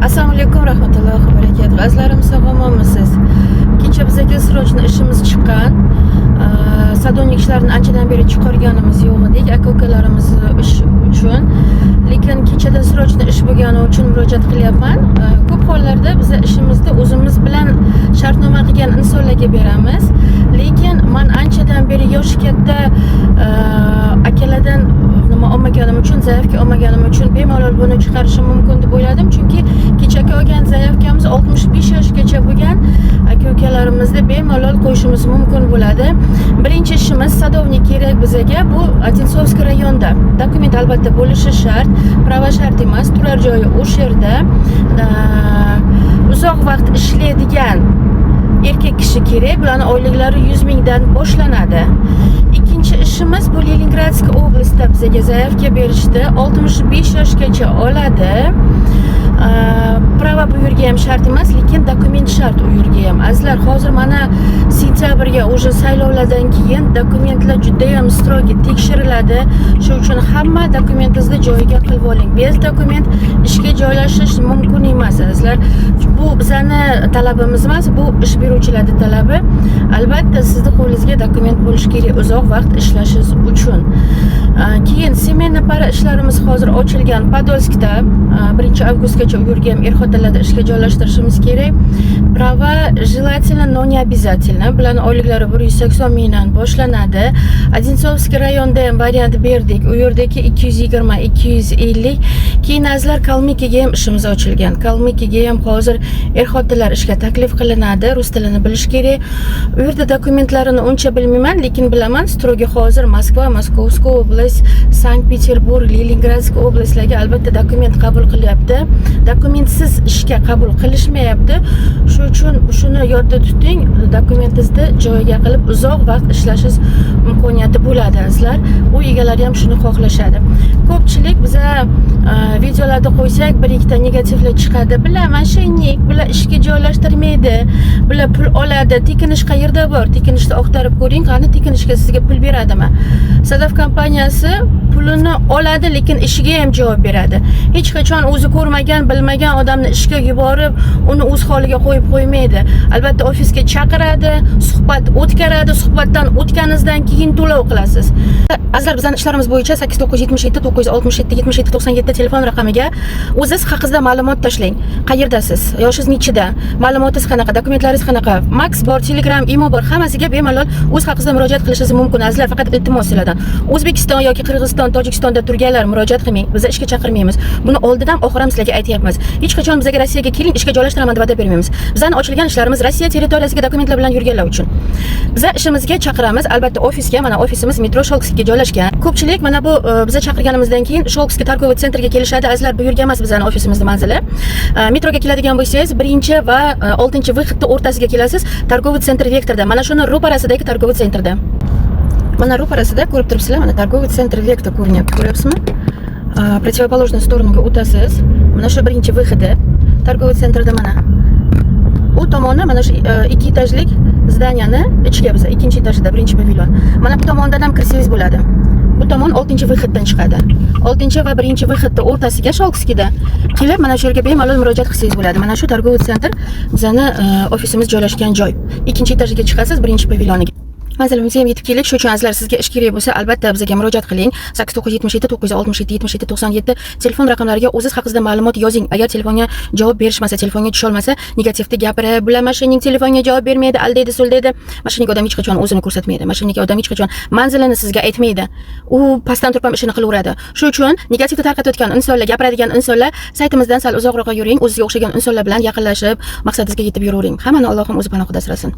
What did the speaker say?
Assalomu alaykum, rahmatullohi va barakatuh. Azizlarim, sog'omisiz? Kecha bizga srochniy ishimiz chiqqan. Sadonik ishlarini anchadan beri chiqarganimiz yo'q edik, aka-ukalarimiz ish uchun. Lekin kechada srochniy ish bo'lgani uchun murojaat qilyapman. Ko'p hollarda biz ishimizni o'zimiz bilan shartnoma qilgan insonlarga beramiz. Lekin men anchadan beri yoshi katta akalardan nima olmaganim uchun, zaifga olmaganim uchun bemalol buni chiqarishim mumkin deb o'yladim. Chunki kechagi olgan zaifkamiz 65 yoshgacha bo'lgan aka-ukalarimizni bemalol qo'yishimiz mumkin bo'ladi. Birinchi ishimiz sadovnik kerak bizga. Bu Odintsovskiy rayonda. Dokument albatta bo'lishi shart. Prava shart emas, turar joyi o'sha yerda. Uzoq vaqt ishlaydigan erkak kishi kerak. Ularning oyliklari 100 mingdan boshlanadi. Ikkinchi ishimiz bu Leningradsk oblastida bizga zaifga berishdi. 65 yoshgacha oladi. Prava bu yerga ham shart emas, lekin dokument shart u yerga ham. Azizlar, hozir mana sentyabrga o'sha saylovlardan keyin dokumentlar juda ham strogi tekshiriladi. Shuning uchun hamma dokumentingizni joyiga qilib oling. Bez dokument ishga joylashish mumkin emas, azizlar. Bu bizning talabimiz emas, bu ish beruvchilarning talabi. Albatta sizning qo'lingizga dokument bo'lishi kerak uzoq vaqt ishlashingiz uchun. Keyin semena para ishlarimiz hozir ochilgan Podolskda 1 avgustgacha u yerga ham er-xotinlarni ishga joylashtirishimiz kerak. Prava желательно, но не обязательно. Bularning oyliklari 180 mingdan boshlanadi. Odintsovskiy rayonda ham variant berdik. U yerdagi 220, 250. Keyin azizlar, Kalmikiga ham ishimiz ochilgan. Kalmikiga ham hozir er-xotinlar ishga taklif qilinadi. Rus tilini bilish kerak. U yerda dokumentlarini uncha bilmayman, lekin bilaman. Strogi hozir Moskva, Moskovskiy oblast, Sankt-Peterburg, Leningradsk oblastlarga albatta dokument qabul qilyapti. Dokumentsiz ishga qabul qilishmayapti. Shuning uchun shuni yodda tuting. Dokumentingizni joyiga qilib uzoq vaqt ishlashingiz imkoniyati bo'ladi, azizlar. U egalari ham shuni xohlashadi. Ko'pchilik biza videolarda qo'ysak, bir ikkita negativlar chiqadi. Bular moshennik, bular ishga joylashtirmaydi, bular pul oladi. Tekinish qayerda bor? Tekinishni oqtarib ko'ring, qani tekinishga sizga pul beradimi? Sadaf kompaniyasi pulini oladi, lekin ishiga ham javob beradi. Hech qachon o'zi ko'rmagan, bilmagan odamni ishga yuborib, uni o'z holiga qo'yib qo'ymaydi. Albatta ofisga chaqiradi, suhbat o'tkazadi, suhbatdan o'tganingizdan keyin to'lov qilasiz. Azizlar, bizning ishlarimiz bo'yicha 8977 967 77 97 telefon raqamiga o'zingiz haqingizda ma'lumot tashlang. Qayerdasiz? Yoshingiz nechida? Ma'lumotingiz qanaqa? Dokumentlaringiz qanaqa? Max bor, Telegram, imo bor. Hammasiga bemalol o'z haqingizda murojaat qilishingiz mumkin. Azizlar, faqat iltimos sizlardan. O'zbekiston yoki Qirg'iziston, Tojikistonda turganlar murojaat qilmang. Biz ishga chaqirmaymiz. Buni oldindan oxir ham sizlarga aytyapmiz. Hech qachon bizga Rossiyaga keling, ishga joylashtiraman deb va'da bermaymiz. Bizning ochilgan ishlarimiz Rossiya territoriyasiga dokumentlar bilan yurganlar uchun. Biz ishimizga chaqiramiz, albatta ofisga, mana ofisimiz metro Sholkskiga joylashgan. Ko'pchilik mana bu biza chaqirganimizdan keyin Sholkskiy торговый centrga kelishadi. Azizlar, bu yerga emas bizning ofisimizning manzili. Metroga keladigan bo'lsangiz, 1 va 6 выходning o'rtasiga kelasiz. торговый centr Vektorda. Mana shuni ro'parasidagi торговый centrda. Mana ro'parasida ko'rib turibsizlar, mana торговый centr Vektor ko'rinyapti, ko'ryapsizmi? Противоположный storonaga o'tasiz. Mana shu 1 выходi торговый centrda mana. U tomonni mana shu 2 etajlik zdaniyani ichiga biz 2 etajda 1 pavilyon. Mana bu tomondan ham kirsangiz bo'ladi. Bu tomon 6 выходdan chiqadi. 6 va 1 выходning o'rtasiga Sholkskiyda kelib, mana shu yerga bemalol murojaat qilsangiz bo'ladi. Mana shu торговый centr bizning ofisimiz joylashgan joy. 2 etajga chiqasiz, 1 pavilyoniga. Manzilimizga ham yetib keldik. Shu uchun azizlar, sizga ish kerak bo'lsa, albatta bizga murojaat qiling. 8977 967 77 97 telefon raqamlariga o'zingiz haqingizda ma'lumot yozing. Agar telefonga javob berishmasa, telefonga tusha olmasa, negativni gapirib, bular mashinning telefonga javob bermaydi, aldaydi, so'ldaydi. Mashinning odam hech qachon o'zini ko'rsatmaydi. Mashinning odam hech qachon manzilini sizga aytmaydi. U pastdan turib ham ishini qilaveradi. Shu uchun negativni tarqatayotgan insonlar, gapiradigan insonlar saytimizdan sal uzoqroqqa yuring. O'zingizga o'xshagan insonlar bilan yaqinlashib, maqsadingizga yetib yuravering. Hammani Allohim o'zi panohida asrasin.